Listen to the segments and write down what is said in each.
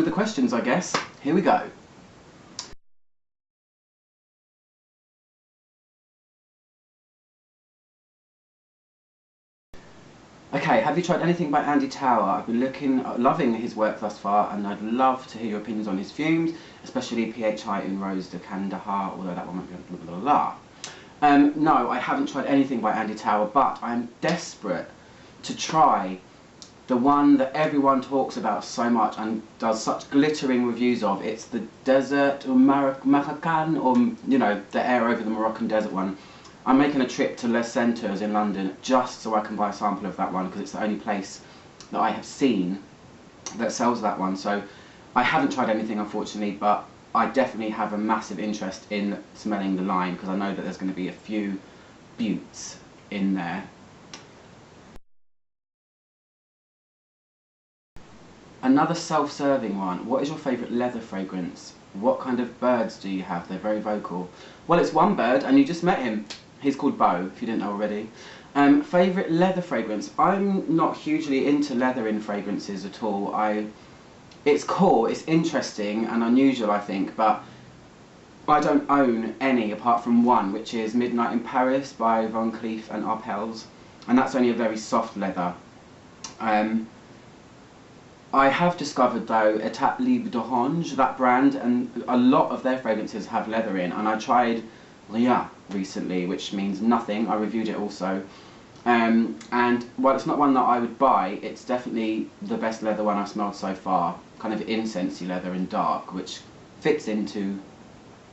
with the questions, I guess. Here we go. Okay, have you tried anything by Andy Tower? I've been loving his work thus far, and I'd love to hear your opinions on his fumes, especially PHI in Rose de Kandahar, although that one might be blah blah blah. No, I haven't tried anything by Andy Tower, but I'm desperate to try the one that everyone talks about so much and does such glittering reviews of. It's the Desert or Maracan, or, you know, the air over the Moroccan desert one. I'm making a trip to Les Centres in London just so I can buy a sample of that one, because it's the only place that I have seen that sells that one. So I haven't tried anything, unfortunately, but I definitely have a massive interest in smelling the line, because I know that there's going to be a few beauts in there. Another self-serving one. What is your favourite leather fragrance? What kind of birds do you have? They're very vocal. Well, it's one bird, and you just met him. He's called Bo, if you didn't know already. Favourite leather fragrance? I'm not hugely into leather in fragrances at all. It's cool, it's interesting and unusual, I think, but I don't own any apart from one, which is Midnight in Paris by Van Cleef and Arpels, and that's only a very soft leather. I have discovered, though, Étape Libre d'Orange, that brand, and a lot of their fragrances have leather in, and I tried Rien recently, which means nothing. I reviewed it also, and while it's not one that I would buy, it's definitely the best leather one I've smelled so far, kind of incensey leather and dark, which fits into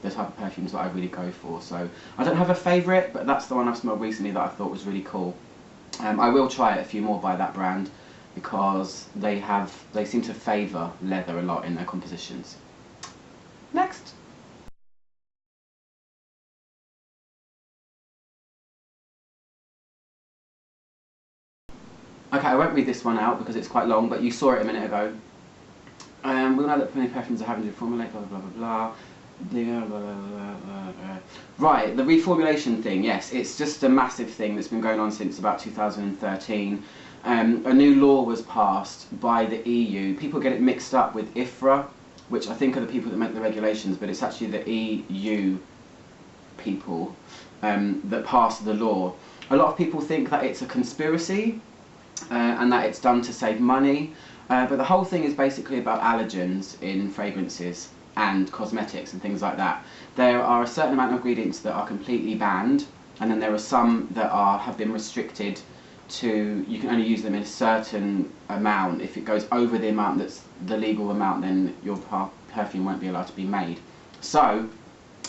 the type of perfumes that I really go for. So I don't have a favourite, but that's the one I've smelled recently that I thought was really cool. I will try a few more by that brand, because they seem to favour leather a lot in their compositions. Next. Okay, I won't read this one out because it's quite long, but you saw it a minute ago. We all know that many perfumes are having to reformulate, blah blah blah blah. Right, the reformulation thing, yes, it's just a massive thing that's been going on since about 2013. A new law was passed by the EU. People get it mixed up with IFRA, which I think are the people that make the regulations, but it's actually the EU people that passed the law. A lot of people think that it's a conspiracy and that it's done to save money, but the whole thing is basically about allergens in fragrances and cosmetics and things like that. There are a certain amount of ingredients that are completely banned, and then there are some that have been restricted to, you can only use them in a certain amount. If it goes over the amount that's the legal amount, then your perfume won't be allowed to be made. So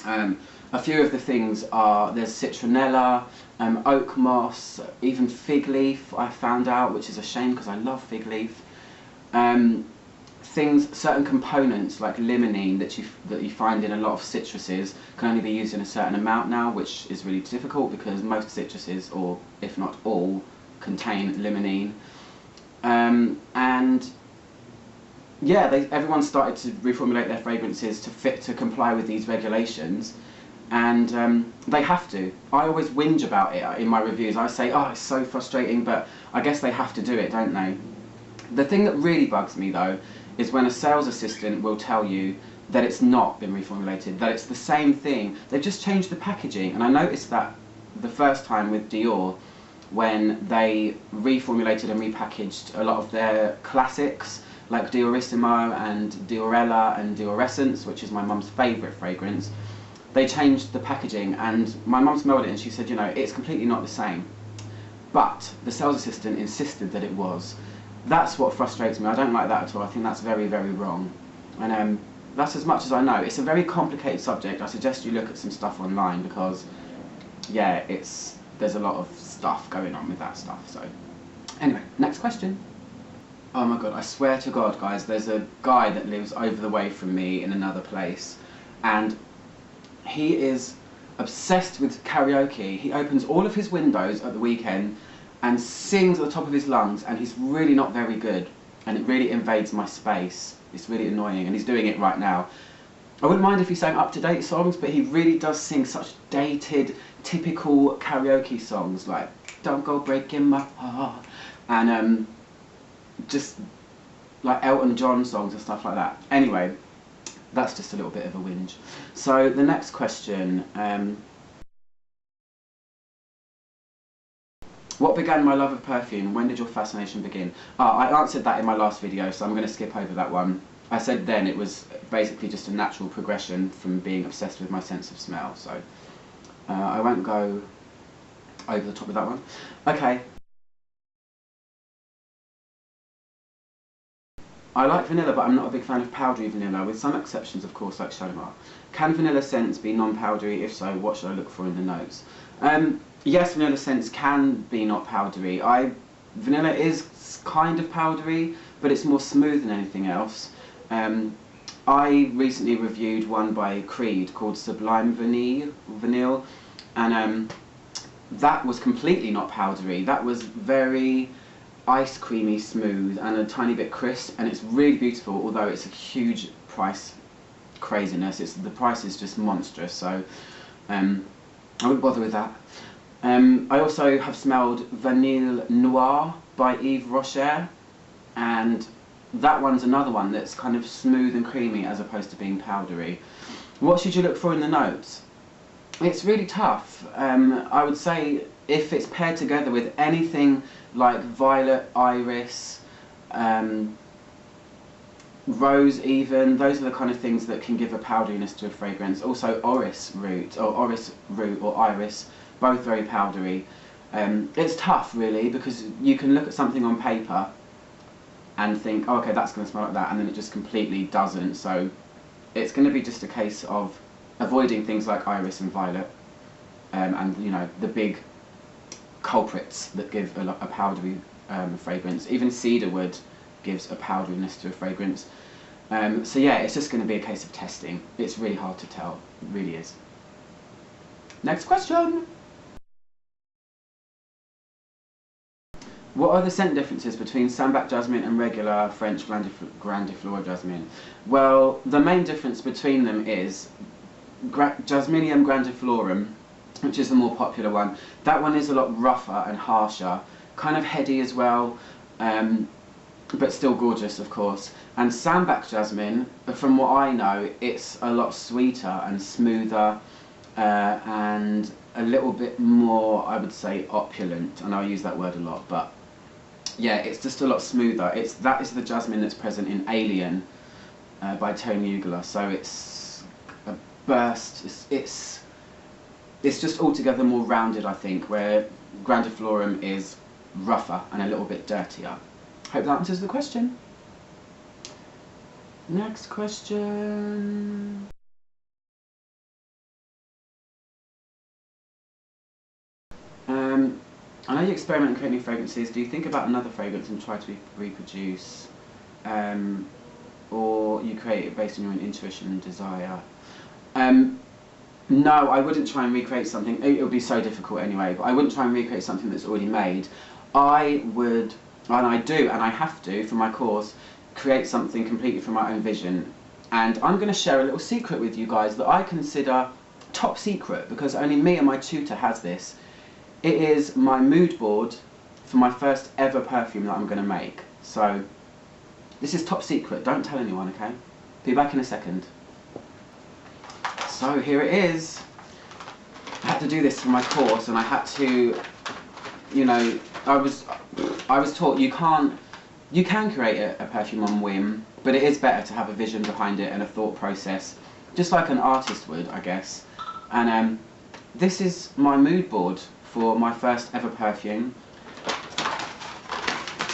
a few of the things are, there's citronella, oak moss, even fig leaf I found out, which is a shame because I love fig leaf. Certain components like limonene that you find in a lot of citruses can only be used in a certain amount now, which is really difficult because most citruses, or if not all, contain limonene. And yeah, everyone started to reformulate their fragrances to comply with these regulations, and they have to. I always whinge about it in my reviews. I say, oh, it's so frustrating, but I guess they have to do it, don't they? The thing that really bugs me, though, is when a sales assistant will tell you that it's not been reformulated, that it's the same thing. They've just changed the packaging, and I noticed that the first time with Dior, when they reformulated and repackaged a lot of their classics, like Diorissimo and Diorella and Diorescence, which is my mum's favourite fragrance. They changed the packaging, and my mum smelled it and she said, you know, it's completely not the same. But the sales assistant insisted that it was. That's what frustrates me. I don't like that at all. I think that's very, very wrong. And that's as much as I know. It's a very complicated subject. I suggest you look at some stuff online because, yeah, there's a lot of stuff going on with that stuff. So, anyway, next question. Oh my god, I swear to God, guys, there's a guy that lives over the way from me in another place, and he is obsessed with karaoke. He opens all of his windows at the weekend and sings at the top of his lungs, and he's really not very good, and it really invades my space. It's really annoying, and he's doing it right now. I wouldn't mind if he sang up-to-date songs, but he really does sing such dated, typical karaoke songs like Don't Go Breaking My Heart, and just like Elton John songs and stuff like that. Anyway, that's just a little bit of a whinge. So the next question, what began my love of perfume? When did your fascination begin? I answered that in my last video, so I'm going to skip over that one. I said then it was basically just a natural progression from being obsessed with my sense of smell, so I won't go over the top of that one. Okay. I like vanilla, but I'm not a big fan of powdery vanilla, with some exceptions, of course, like Shalimar. Can vanilla scents be non-powdery? If so, what should I look for in the notes? Yes, vanilla scents can be not powdery. Vanilla is kind of powdery, but it's more smooth than anything else. I recently reviewed one by Creed called Sublime Vanille, and that was completely not powdery. That was very ice creamy smooth and a tiny bit crisp, and it's really beautiful, although it's a huge price craziness. The price is just monstrous, so I wouldn't bother with that. I also have smelled Vanille Noir by Yves Rocher, and that one's another one that's kind of smooth and creamy as opposed to being powdery. What should you look for in the notes? It's really tough. I would say if it's paired together with anything like violet, iris, rose even, those are the kind of things that can give a powderiness to a fragrance. Also orris root or iris, both very powdery. It's tough really, because you can look at something on paper and think, oh, okay, that's going to smell like that, and then it just completely doesn't. So it's going to be just a case of avoiding things like iris and violet, and you know, the big culprits that give a powdery fragrance. Even cedarwood gives a powderiness to a fragrance. So yeah, it's just going to be a case of testing. It's really hard to tell, it really is. Next question! What are the scent differences between Sambac jasmine and regular French grandiflora jasmine? Well, the main difference between them is Jasminium grandiflorum, which is the more popular one. That one is a lot rougher and harsher, kind of heady as well, but still gorgeous, of course. And Sambac jasmine, from what I know, it's a lot sweeter and smoother, and a little bit more, I would say, opulent. I know I use that word a lot, but yeah, it's just a lot smoother. That is the jasmine that's present in Alien by Tony Ugler. So it's a burst. It's just altogether more rounded, I think, where grandiflorum is rougher and a little bit dirtier. Hope that answers the question. Next question. I know you experiment in creating fragrances. Do you think about another fragrance and try to reproduce? Or you create it based on your own intuition and desire? No, I wouldn't try and recreate something. It would be so difficult anyway, but I wouldn't try and recreate something that's already made. I would, and I do, and I have to, for my course, create something completely from my own vision. And I'm going to share a little secret with you guys that I consider top secret, because only me and my tutor has this. It is my mood board for my first ever perfume that I'm going to make. So, this is top secret, don't tell anyone, okay? Be back in a second. So here it is. I had to do this for my course, and I had to, you know, I was taught you can create a perfume on whim, but it is better to have a vision behind it and a thought process, just like an artist would, I guess. And this is my mood board for my first ever perfume.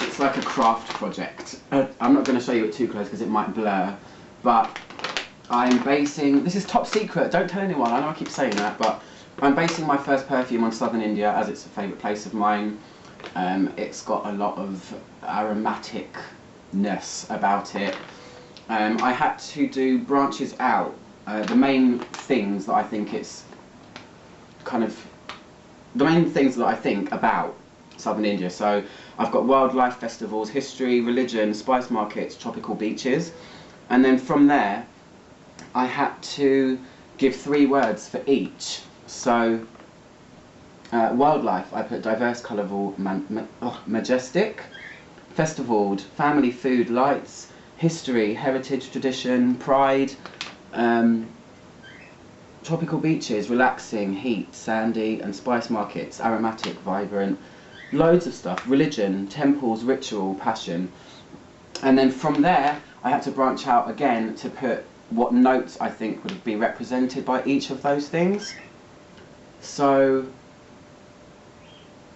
It's like a craft project. I'm not going to show you it too close because it might blur, but I'm basing, this is top secret, don't tell anyone, I know I keep saying that, but I'm basing my first perfume on southern India as it's a favourite place of mine. It's got a lot of aromaticness about it. I had to do branches out. The main things that I think about southern India. So I've got wildlife festivals, history, religion, spice markets, tropical beaches, and then from there I had to give 3 words for each. So wildlife, I put diverse, colourful, majestic. festival, family, food, lights, history, heritage, tradition, pride, tropical beaches, relaxing, heat, sandy, and spice markets, aromatic, vibrant, loads of stuff, religion, temples, ritual, passion. And then from there, I had to branch out again to put what notes I think would be represented by each of those things. So,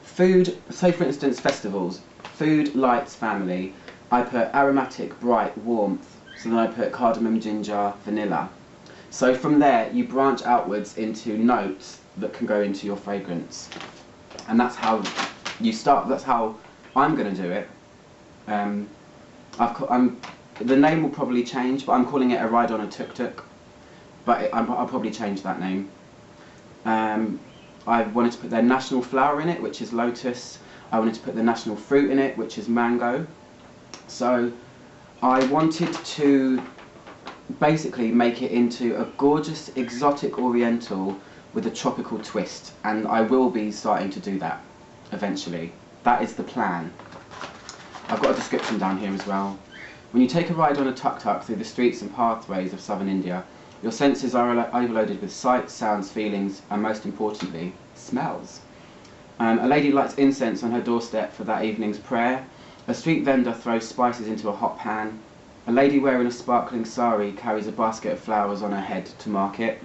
food, say for instance festivals, food, lights, family, I put aromatic, bright, warmth, so then I put cardamom, ginger, vanilla. So from there you branch outwards into notes that can go into your fragrance. And that's how you start, that's how I'm going to do it. The name will probably change, but I'm calling it a ride on a tuk-tuk. But I'll probably change that name. I wanted to put their national flower in it, which is lotus. I wanted to put the national fruit in it, which is mango. So I wanted to basically make it into a gorgeous exotic oriental with a tropical twist, and I will be starting to do that eventually. That is the plan. I've got a description down here as well. When you take a ride on a tuk-tuk through the streets and pathways of southern India, your senses are overloaded with sights, sounds, feelings, and most importantly, smells. A lady lights incense on her doorstep for that evening's prayer. A street vendor throws spices into a hot pan. A lady wearing a sparkling sari carries a basket of flowers on her head to market.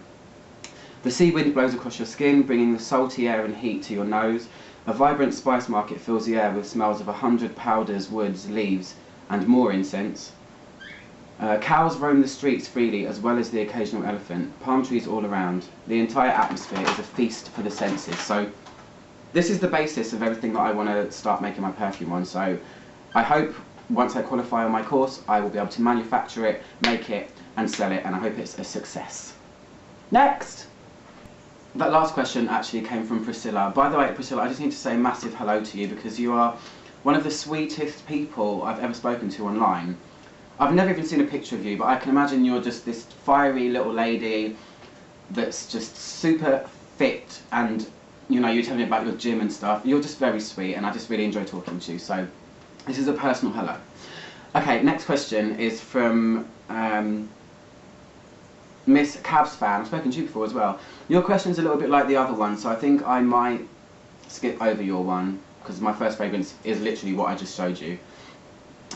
The sea wind blows across your skin, bringing the salty air and heat to your nose. A vibrant spice market fills the air with smells of 100 powders, woods, leaves, and more incense. Cows roam the streets freely, as well as the occasional elephant. Palm trees all around. The entire atmosphere is a feast for the senses. So this is the basis of everything that I want to start making my perfume on. So I hope once I qualify on my course, I will be able to manufacture it, make it, and sell it, and I hope it's a success. Next! That last question actually came from Priscilla. By the way, Priscilla, I just need to say a massive hello to you, because you are one of the sweetest people I've ever spoken to online. I've never even seen a picture of you, but I can imagine you're just this fiery little lady that's just super fit, and you know, you tell me about your gym and stuff. You're just very sweet, and I just really enjoy talking to you, so this is a personal hello. Okay, next question is from Miss Cabs fan. I've spoken to you before as well. Your question's a little bit like the other one, so I think I might skip over your one, because my first fragrance is literally what I just showed you.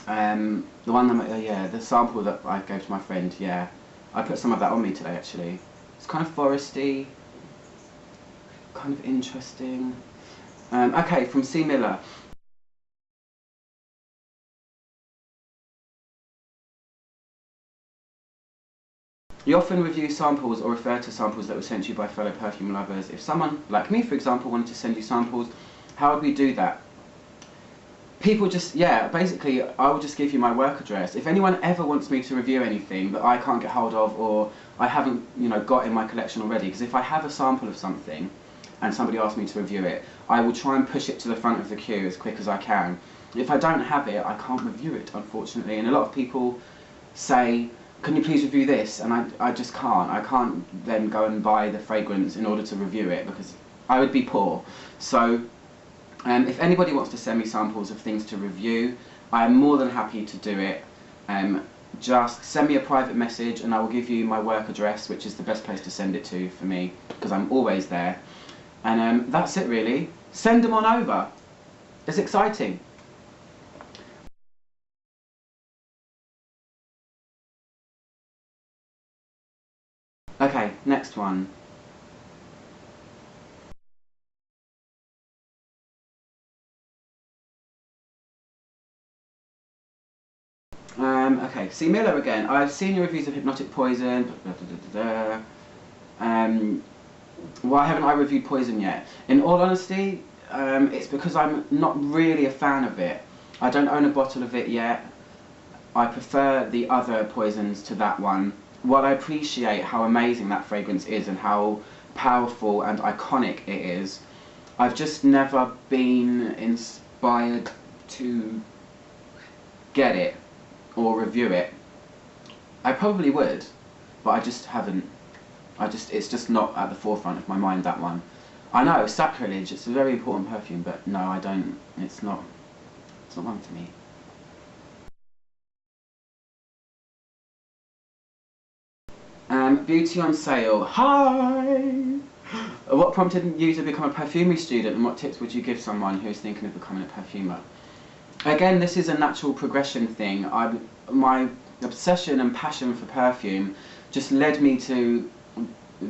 The one that, yeah, the sample that I gave to my friend, yeah. I put some of that on me today, actually. It's kind of foresty, kind of interesting. Okay, from C. Miller. You often review samples or refer to samples that were sent to you by fellow perfume lovers. If someone, like me for example, wanted to send you samples, how would we do that? People just, yeah, basically I will just give you my work address. If anyone ever wants me to review anything that I can't get hold of, or I haven't, you know, got in my collection already, because if I have a sample of something and somebody asks me to review it, I will try and push it to the front of the queue as quick as I can. If I don't have it, I can't review it, unfortunately, and a lot of people say, can you please review this? And I just can't. I can't then go and buy the fragrance in order to review it, because I would be poor. So if anybody wants to send me samples of things to review, I am more than happy to do it. Just send me a private message and I will give you my work address, which is the best place to send it to for me, because I'm always there. And that's it really. Send them on over. It's exciting. Okay, next one. Okay, C. Miller again. I've seen your reviews of Hypnotic Poison. Why haven't I reviewed Poison yet? In all honesty, it's because I'm not really a fan of it. I don't own a bottle of it yet. I prefer the other Poisons to that one. While I appreciate how amazing that fragrance is and how powerful and iconic it is, I've just never been inspired to get it or review it. I probably would, but I just haven't. It's just not at the forefront of my mind, that one. I know, sacrilege, it's a very important perfume, but no, I don't, it's not one for me. Beauty on sale. Hi! What prompted you to become a perfumery student, and what tips would you give someone who is thinking of becoming a perfumer? Again, this is a natural progression thing. My obsession and passion for perfume just led me to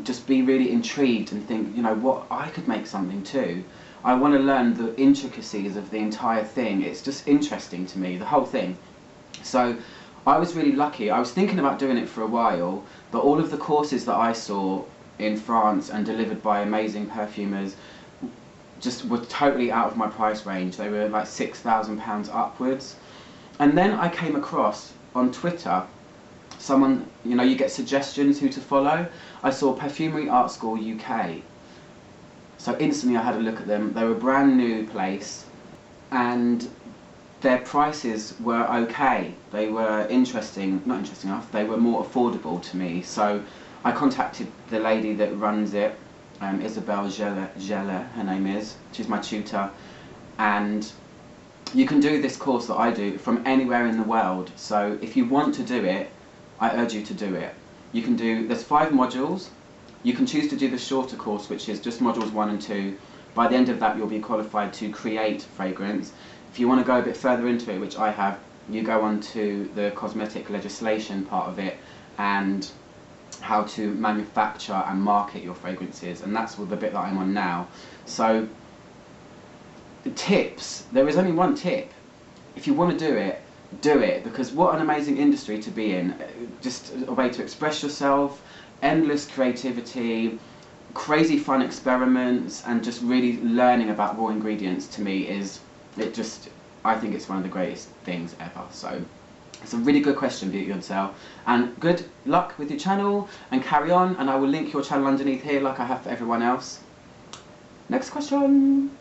just be really intrigued and think, you know, what, I could make something too. I want to learn the intricacies of the entire thing. It's just interesting to me, the whole thing. So I was really lucky. I was thinking about doing it for a while, but all of the courses that I saw in France and delivered by amazing perfumers just were totally out of my price range. They were like £6,000 upwards. And then I came across on Twitter someone, you know, you get suggestions who to follow. I saw Perfumery Art School UK. So instantly I had a look at them. They were a brand new place and their prices were okay. They were not interesting enough, they were more affordable to me. So I contacted the lady that runs it, Isabelle Gelle, her name is. She's my tutor. And you can do this course that I do from anywhere in the world. So if you want to do it, I urge you to do it. You can do, there's 5 modules. You can choose to do the shorter course, which is just modules 1 and 2. By the end of that, you'll be qualified to create fragrance. If you want to go a bit further into it, which I have, you go on to the cosmetic legislation part of it and how to manufacture and market your fragrances, and that's the bit that I'm on now. So, the tips, there is only one tip. If you want to do it, because what an amazing industry to be in. Just a way to express yourself, endless creativity, crazy fun experiments, and just really learning about raw ingredients to me is, I think it's one of the greatest things ever. So it's a really good question, Beauty on Sale, and good luck with your channel and carry on, and I will link your channel underneath here like I have for everyone else. Next question.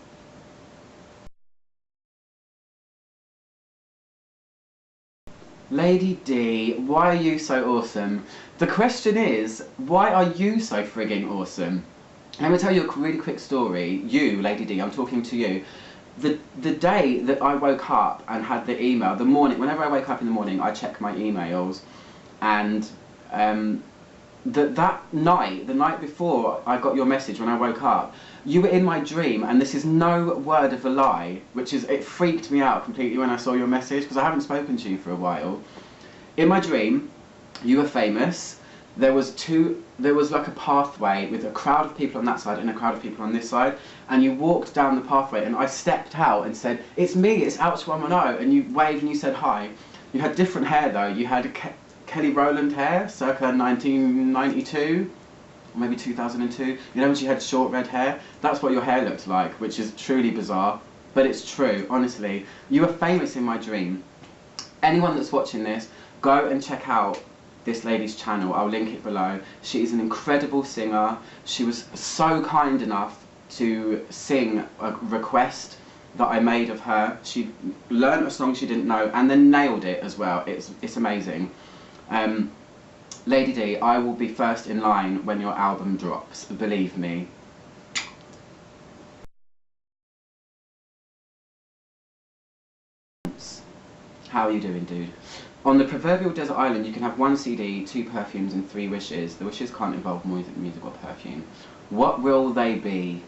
Lady D, why are you so awesome? The question is, why are you so frigging awesome? Let me tell you a really quick story. You, Lady D, I'm talking to you. The day that I woke up and had the email, the morning, whenever I wake up in the morning, I check my emails, and that night, the night before I got your message when I woke up, you were in my dream, and this is no word of a lie, it freaked me out completely when I saw your message, because I haven't spoken to you for a while. In my dream, you were famous. There was like a pathway with a crowd of people on that side and a crowd of people on this side, and you walked down the pathway, and I stepped out and said, "It's me, it's Ouch 110," and you waved and you said hi. You had different hair though. You had Kelly Rowland hair, circa 1992, or maybe 2002. You know, when she had short red hair? That's what your hair looked like, which is truly bizarre, but it's true, honestly. You were famous in my dream. Anyone that's watching this, go and check out this lady's channel. I'll link it below. She is an incredible singer. She was so kind enough to sing a request that I made of her. She learned a song she didn't know and then nailed it as well. It's amazing. Lady D, I will be first in line when your album drops, believe me. How are you doing, dude? On the proverbial desert island, you can have 1 CD, 2 perfumes, and 3 wishes. The wishes can't involve music or perfume. What will they be?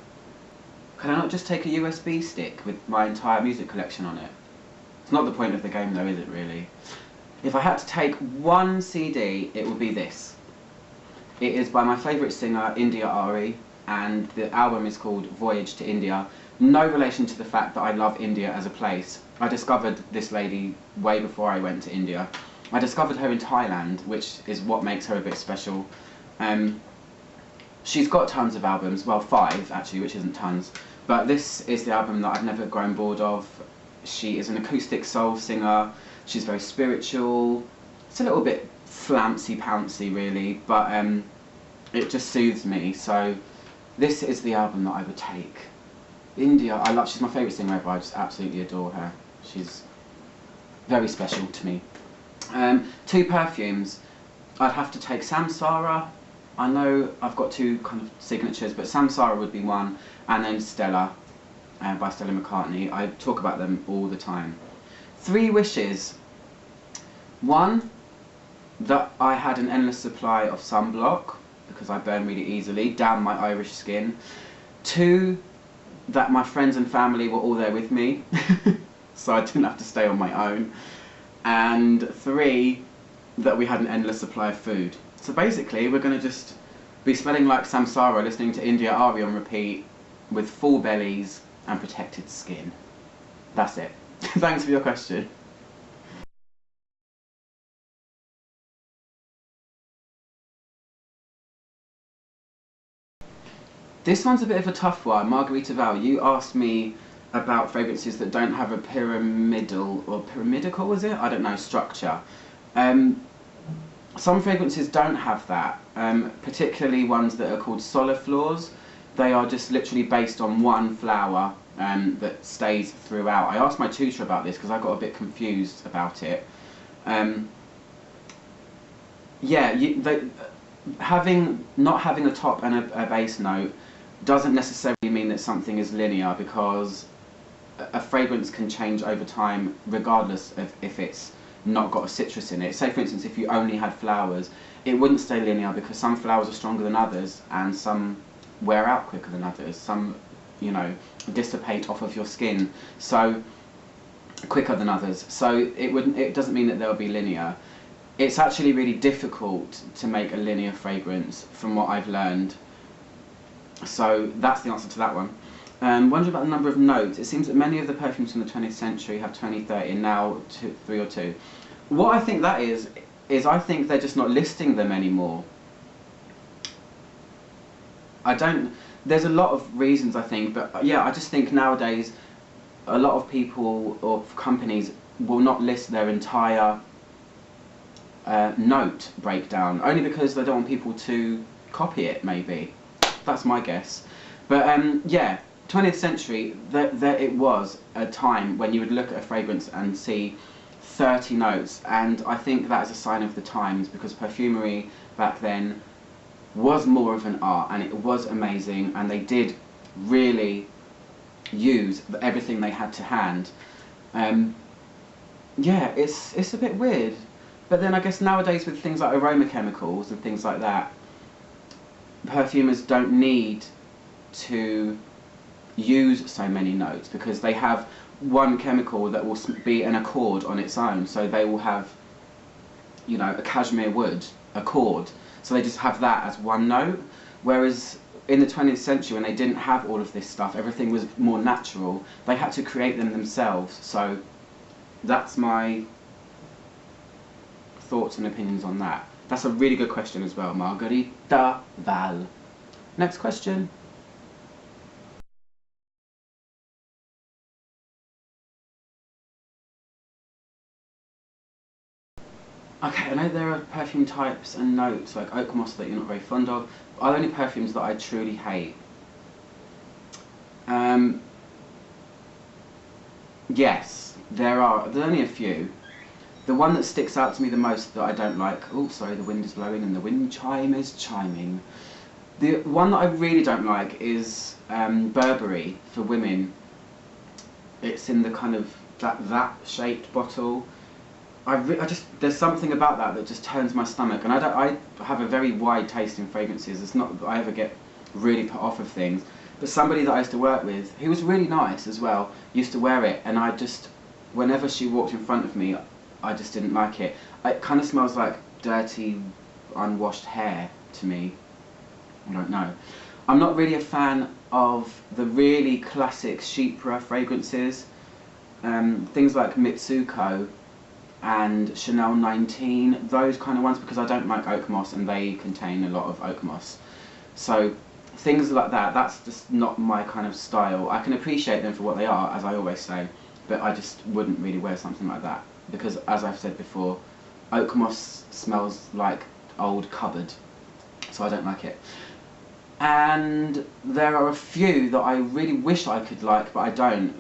Can I not just take a USB stick with my entire music collection on it? It's not the point of the game though, is it really? If I had to take 1 CD, it would be this. It is by my favourite singer, India Ari, and the album is called Voyage to India. No relation to the fact that I love India as a place. I discovered this lady way before I went to India. I discovered her in Thailand, which is what makes her a bit special. She's got tons of albums, well 5 actually, which isn't tons, but this is the album that I've never grown bored of. She is an acoustic soul singer, she's very spiritual, it's a little bit flouncy-pouncy really, but it just soothes me, so this is the album that I would take. India, she's my favourite singer ever, I just absolutely adore her. She's very special to me. 2 perfumes, I'd have to take Samsara. I know I've got 2 kind of signatures, but Samsara would be one, and then Stella by Stella McCartney. I talk about them all the time. 3 wishes. 1, that I had an endless supply of sunblock, because I burn really easily, down my Irish skin. 2, that my friends and family were all there with me, so I didn't have to stay on my own. And 3, that we had an endless supply of food. So basically, we're going to just be smelling like samsara, listening to India Ari on repeat, with full bellies and protected skin. That's it. Thanks for your question. This one's a bit of a tough one. Margarita Val, you asked me about fragrances that don't have a pyramidal, or pyramidical was it? I don't know, structure. Some fragrances don't have that, particularly ones that are called soliflors. They are just literally based on one flower that stays throughout. I asked my tutor about this because I got a bit confused about it. Yeah, not having a top and a base note doesn't necessarily mean that something is linear, because a fragrance can change over time regardless of if it's not got a citrus in it. Say for instance, if you only had flowers, it wouldn't stay linear, because some flowers are stronger than others and some wear out quicker than others. Some, you know, dissipate off of your skin so quicker than others. So it doesn't mean that they'll be linear. It's actually really difficult to make a linear fragrance from what I've learned. So that's the answer to that one. Wondering about the number of notes. It seems that many of the perfumes from the 20th century have 20, 30, and now 3 or 2. What I think that is I think they're just not listing them anymore. There's a lot of reasons, I think, but yeah, I just think nowadays a lot of people or companies will not list their entire note breakdown, only because they don't want people to copy it, maybe. That's my guess. But yeah, 20th century, it was a time when you would look at a fragrance and see 30 notes, and I think that is a sign of the times, because perfumery back then was more of an art, and it was amazing, and they did really use everything they had to hand. Yeah, it's a bit weird. But then I guess nowadays with things like aroma chemicals and things like that, perfumers don't need to use so many notes, because they have one chemical that will be an accord on its own. So they will have, you know, a cashmere wood accord. So they just have that as one note. Whereas in the 20th century, when they didn't have all of this stuff, everything was more natural. They had to create them themselves. So that's my thoughts and opinions on that. That's a really good question as well, Margarita Val. Next question. Okay, I know there are perfume types and notes like oak moss that you're not very fond of. Are there any perfumes that I truly hate? Yes, there are. There's only a few. The one that sticks out to me the most that I don't like, oh sorry, the wind is blowing and the wind chime is chiming. The one that I really don't like is Burberry for women. It's in the kind of that shaped bottle. There's something about that just turns my stomach, and I have a very wide taste in fragrances. It's not that I ever get really put off of things, but somebody that I used to work with, who was really nice as well, used to wear it, and whenever she walked in front of me, I just didn't like it. It kind of smells like dirty, unwashed hair to me. I don't know. I'm not really a fan of the really classic Chypre fragrances, things like Mitsuko and Chanel 19, those kind of ones, because I don't like oak moss and they contain a lot of oak moss. So things like that, that's just not my kind of style. I can appreciate them for what they are, as I always say, but I just wouldn't really wear something like that, because as I've said before, oak moss smells like old cupboard, so I don't like it. And there are a few that I really wish I could like, but I don't,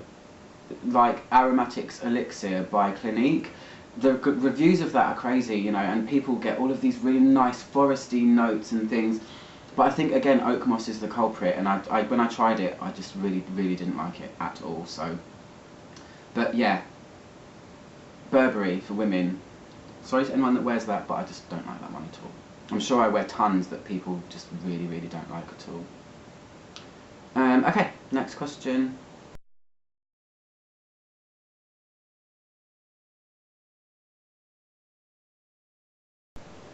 like Aromatics Elixir by Clinique. The reviews of that are crazy, you know, and people get all of these really nice foresty notes and things. But I think, again, oak moss is the culprit, and when I tried it, I just really, really didn't like it at all, so. But yeah, Burberry for women, Sorry to anyone that wears that, but I just don't like that one at all. I'm sure I wear tons that people just really, really don't like at all. Okay, next question.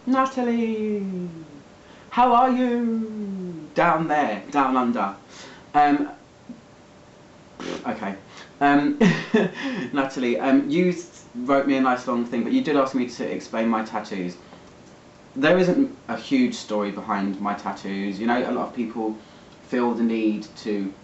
Natalie, how are you? Down there, down under. Okay. Natalie, you wrote me a nice long thing, but you did ask me to explain my tattoos. There isn't a huge story behind my tattoos. You know, a lot of people feel the need to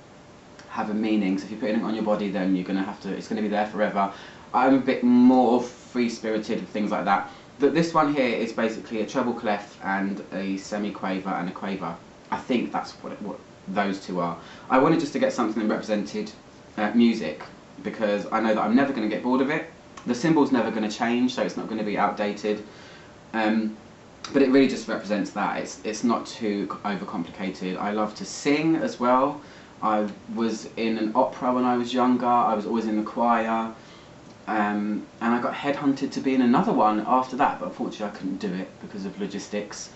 have a meaning. So if you're putting it on your body, then you're gonna have to. It's gonna be there forever. I'm a bit more free-spirited and things like that. But this one here is basically a treble clef and a semi-quaver and a quaver. I think that's what those two are. I wanted just to get something that represented music, because I know that I'm never going to get bored of it. The symbol's never going to change, so it's not going to be outdated. But it really just represents that. It's not too overcomplicated. I love to sing as well. I was in an opera when I was younger. I was always in the choir. And I got headhunted to be in another one after that, but unfortunately I couldn't do it because of logistics.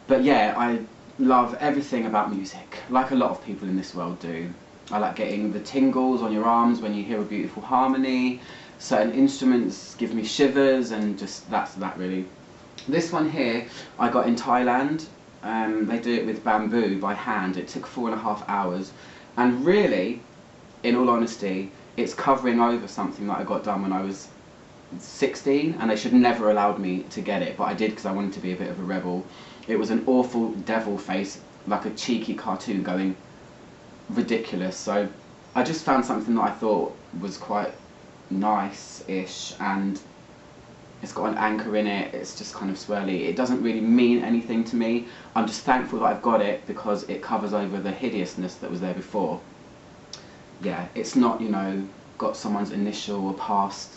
But yeah, I love everything about music, like a lot of people in this world do. I like getting the tingles on your arms when you hear a beautiful harmony. Certain instruments give me shivers, and just that's that really. This one here I got in Thailand. They do it with bamboo by hand. It took 4.5 hours, and really, in all honesty, it's covering over something that I got done when I was 16, and they should never allowed me to get it, but I did because I wanted to be a bit of a rebel. It was an awful devil face, like a cheeky cartoon going ridiculous, so I just found something that I thought was quite nice-ish, and it's got an anchor in it. It's just kind of swirly. It doesn't really mean anything to me. I'm just thankful that I've got it because it covers over the hideousness that was there before. Yeah, it's not, you know, got someone's initial or past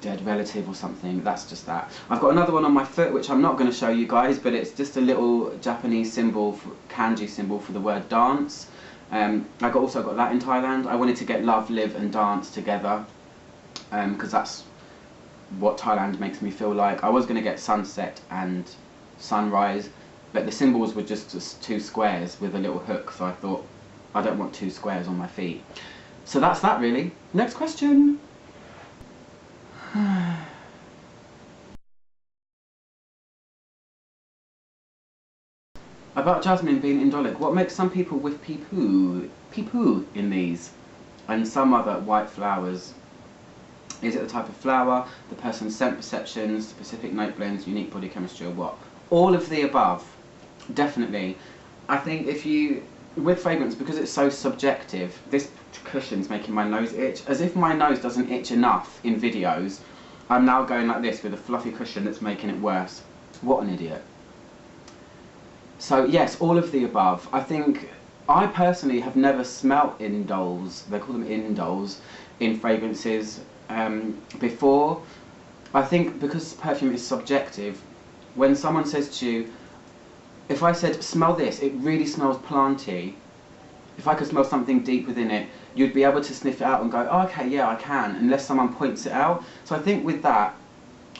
dead relative or something. That's just that. I've got another one on my foot which I'm not going to show you guys, but it's just a little Japanese symbol, kanji symbol for the word dance. Also got that in Thailand. I wanted to get love, live and dance together, because that's what Thailand makes me feel like. I was going to get sunset and sunrise, but the symbols were just 2 squares with a little hook, so I thought, I don't want 2 squares on my feet. So that's that really. Next question. About jasmine being indolic, what makes some people with pee-poo in these and some other white flowers? Is it the type of flower, the person's scent perceptions, specific note blends, unique body chemistry, or what? All of the above, definitely. I think if you, with fragrance, because it's so subjective, this cushion's making my nose itch. As if my nose doesn't itch enough in videos, I'm now going like this with a fluffy cushion that's making it worse. What an idiot. So yes, all of the above. I think, I personally have never smelt indoles, they call them indoles, in fragrances before. I think because perfume is subjective, when someone says to you, if I said, smell this, it really smells planty, if I could smell something deep within it, you'd be able to sniff it out and go, oh, okay, yeah, I can, unless someone points it out. So I think with that,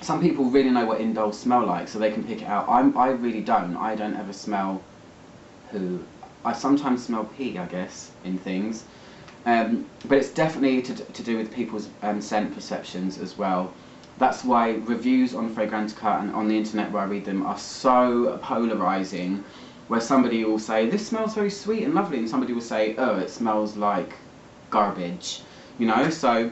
some people really know what indoles smell like, so they can pick it out. I really don't. I don't ever smell poo. I sometimes smell pee, I guess, in things. But it's definitely to do with people's scent perceptions as well. That's why reviews on Fragrantica and on the internet where I read them are so polarising, where somebody will say, this smells very sweet and lovely, and somebody will say, oh, it smells like garbage, you know? So,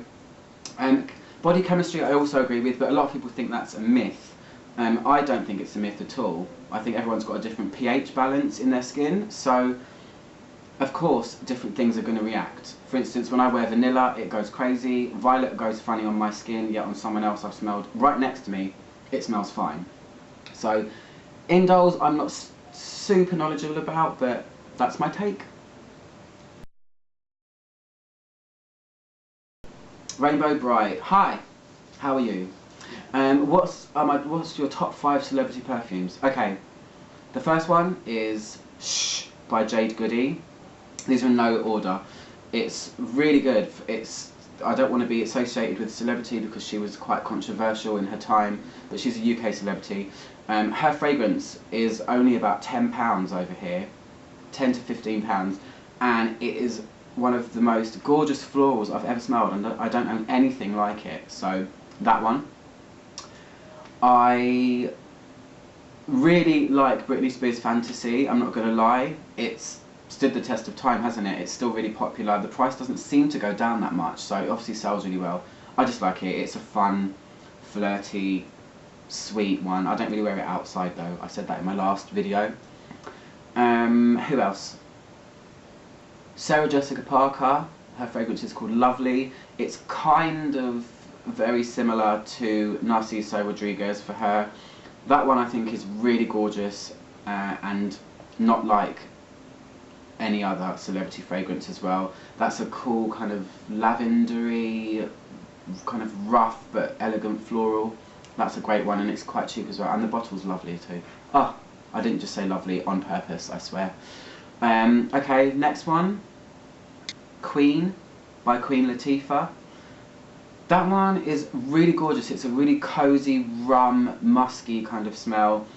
body chemistry I also agree with, but a lot of people think that's a myth. I don't think it's a myth at all. I think everyone's got a different pH balance in their skin, so of course different things are going to react. For instance, when I wear vanilla, it goes crazy. Violet goes funny on my skin, yet on someone else I've smelled right next to me, it smells fine. So indoles I'm not super knowledgeable about, but that's my take. Rainbow Bright, hi, how are you? What's your top 5 celebrity perfumes? Okay, the first one is Shh by Jade Goody. These are in no order. It's really good. It's I don't want to be associated with celebrity because she was quite controversial in her time, but she's a UK celebrity. Her fragrance is only about £10 over here, £10 to £15, and it is one of the most gorgeous florals I've ever smelled, and I don't own anything like it. So that one. I really like Britney Spears Fantasy, I'm not going to lie. It's stood the test of time, hasn't it? It's still really popular. The price doesn't seem to go down that much, so it obviously sells really well. I just like it. It's a fun, flirty, sweet one. I don't really wear it outside though. I said that in my last video. Who else? Sarah Jessica Parker. Her fragrance is called Lovely. It's kind of very similar to Narciso Rodriguez for her. That one I think is really gorgeous and not like any other celebrity fragrance as well. That's a cool kind of lavendery, kind of rough but elegant floral. That's a great one, and it's quite cheap as well, and the bottle's lovely too. Oh, I didn't just say lovely on purpose, I swear. Okay, next one. Queen by Queen Latifah. That one is really gorgeous. It's a really cozy, rum, musky kind of smell.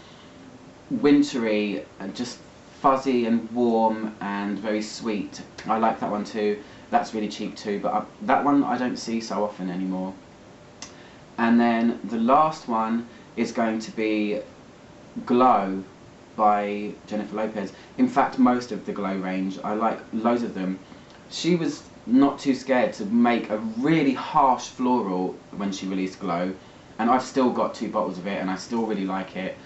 Wintry, and just fuzzy and warm and very sweet. I like that one too. That's really cheap too, but that one I don't see so often anymore. And then the last one is going to be Glow by Jennifer Lopez. In fact, most of the Glow range, I like loads of them. She was not too scared to make a really harsh floral when she released Glow, and I've still got 2 bottles of it and I still really like it.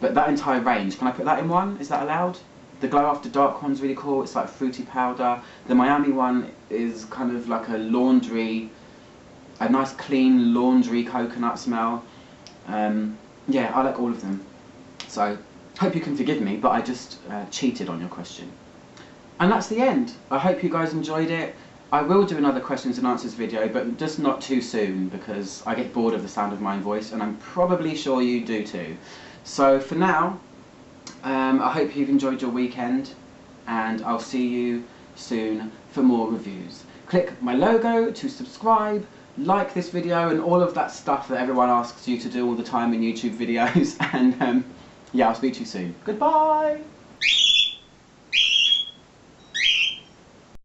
But that entire range, can I put that in one? Is that allowed? The Glow After Dark one's really cool. It's like fruity powder. The Miami one is kind of like a laundry, a nice clean laundry coconut smell. Yeah, I like all of them. So, hope you can forgive me, but I just cheated on your question. And that's the end. I hope you guys enjoyed it. I will do another questions and answers video, but just not too soon because I get bored of the sound of my own voice, and I'm probably sure you do too. So for now, I hope you've enjoyed your weekend, and I'll see you soon for more reviews. Click my logo to subscribe, like this video, and all of that stuff that everyone asks you to do all the time in YouTube videos. And yeah, I'll speak to you soon. Goodbye!